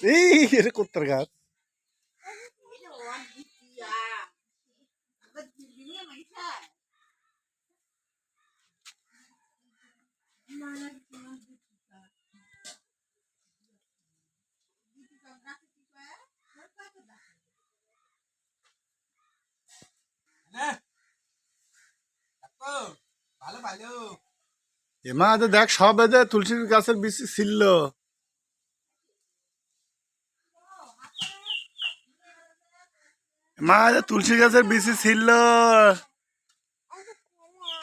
এই এটা কোত্তার গাছ এমা দেখ সব এদের তুলসীর গাছের বীজ ছিল মা তুলসী গাছের বীজ ছিল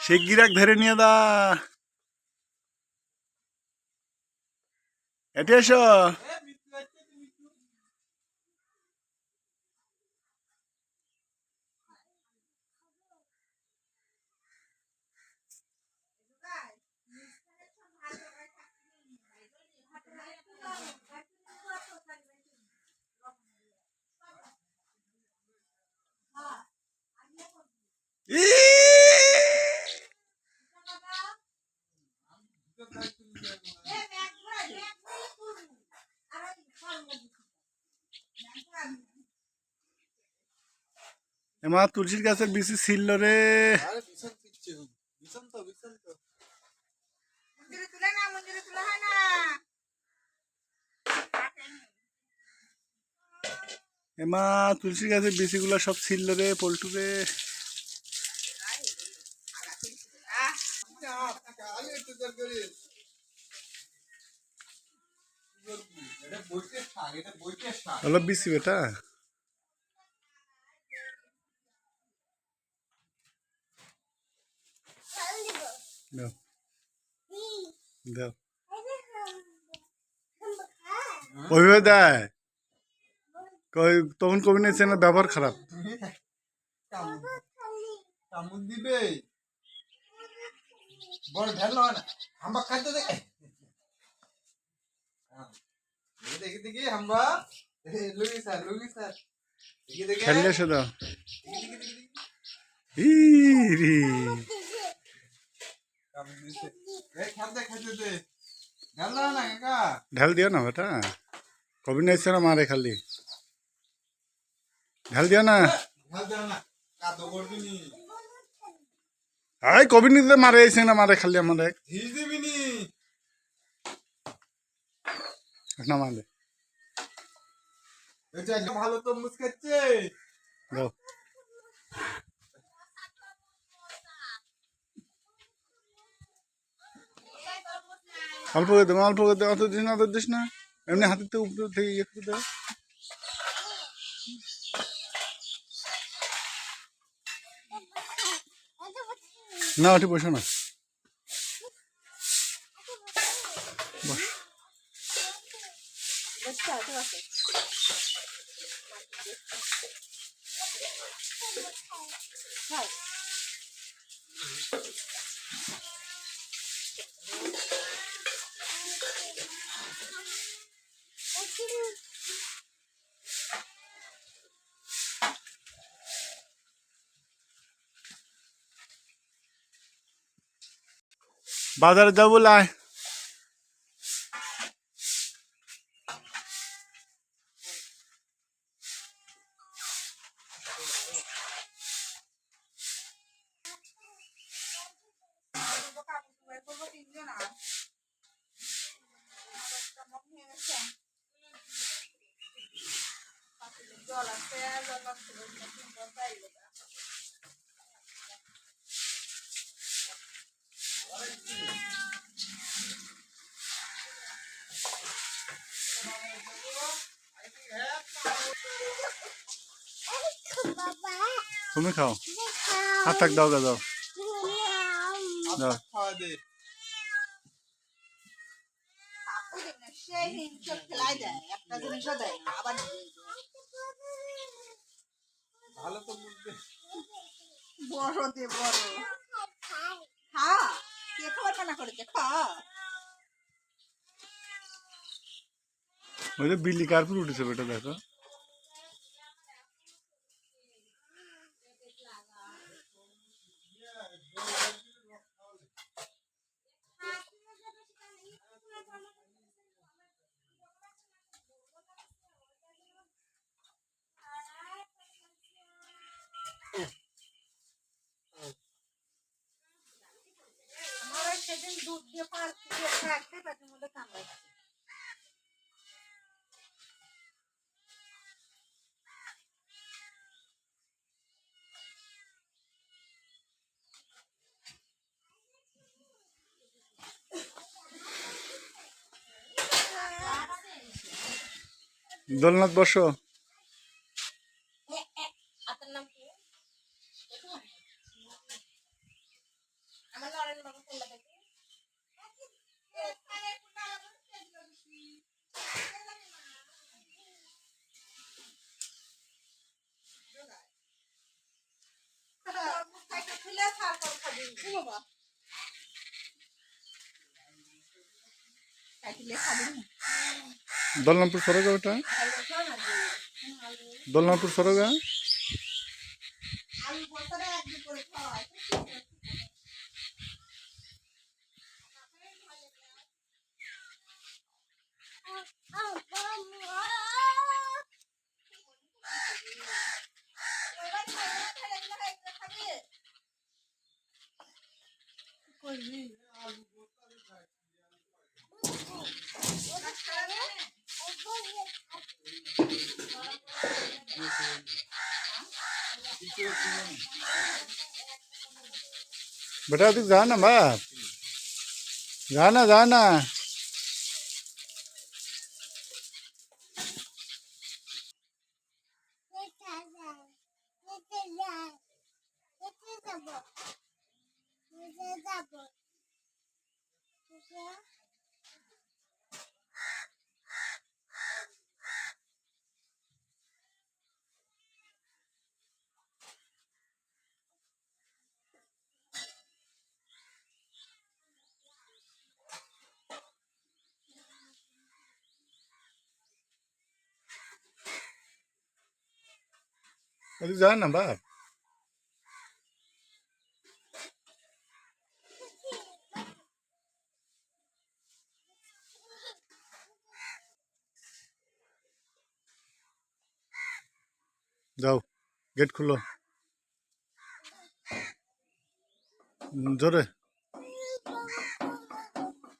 সে গিরাক ধরে নিয়ে দা এটি এসো এমা তুলসীর গাছের বীজ ছিল রে এমা তুলসীর গাছের বীজ গুলা সব ছিল রে পল্টু রে অলপ বেশি বেটা দাও দাও ওইভাবে দেয় তখন কবি নিয়েছে না ব্যবহার খারাপ দিবে বড় ঢেল না আমরা খাইতে দেখে দেখি দেখি আমরা লুগি স্যার দেখি দেখি খেললে শুধু ঢাল দিও না বেটা কবি নিয়েছে না মারে খালি ঢাল দিও না আই কবি নিতে মারে আইছে না মারে খালি আমাদের না মারে ভালো তো মুসকাচ্ছে দাও অল্প করে দেবো অত দিস না এমনি হাতের থেকে উপরে থেকে ইয়ে করে দেবো না ওটি বসো না বস বাজারে যাবো লাই তুমি খাও হাত থাক দাও দাও দাও ভালো তো বড় দে বড় খা কে খাবার মানা করেছে খা ওই যে বিল্লি কার্পুর উঠেছে বেটা দেখো দোলনাথ বসো। আপনার নাম কি? আমার নরেন বাবু কোনটা দেখি? দোলনাপুর সরোগা ওটা, দোলনাপুর সরোগা। बेटा तू जा ना बाप, जाना जाना। तू जा ना बाप। जाओ गेट खुलो जोरे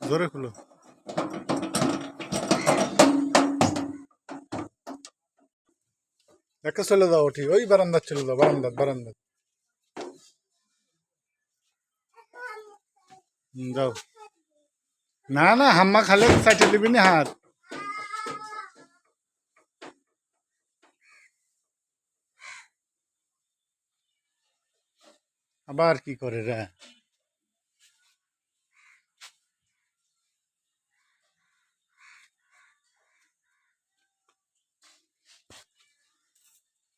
जोरे खुलो। एक चले जाओ ठीक वही बारांदा चले जाओ बारांदा बारांदा जाओ ना ना हम्मा खाले साइड लिबी नहीं हाथ আবার কি করে রে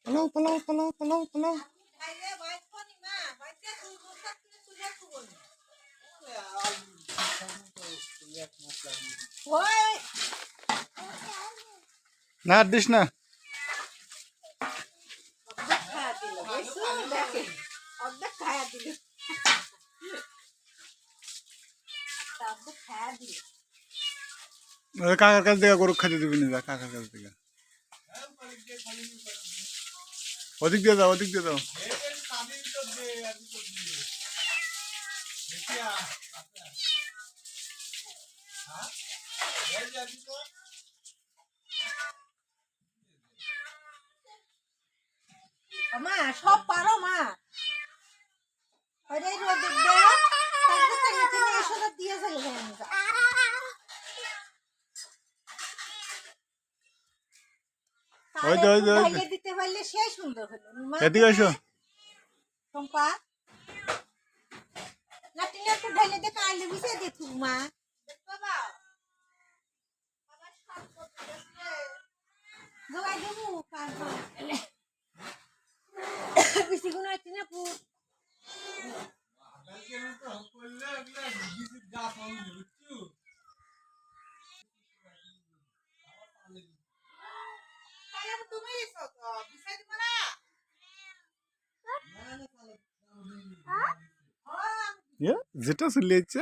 পালাও পালাও পালাও পালাও পালাও না দিস না কাকার কাছ থেকে গরু খাইতে দিবি না কাকার কাছ থেকে ওদিক দিয়ে দাও ওদিক দিয়ে দাও মা সব পারো মা ওই রোদ দাও তারপর থেকে তুমি এসে দিয়ে চলে যাবেন ওই দে ওই দে ঢাইলে দিতে পারলে সেই সুন্দর হলো এদিকে এসো টম্পা লাটিনে একটু ঢাইলে দে কাইলে বিছে দে তুই মা বাবা আমার সব করতে জোগাই দেবো কাজ বেশি গুণ আছে না পু যেটা চলে যাচ্ছে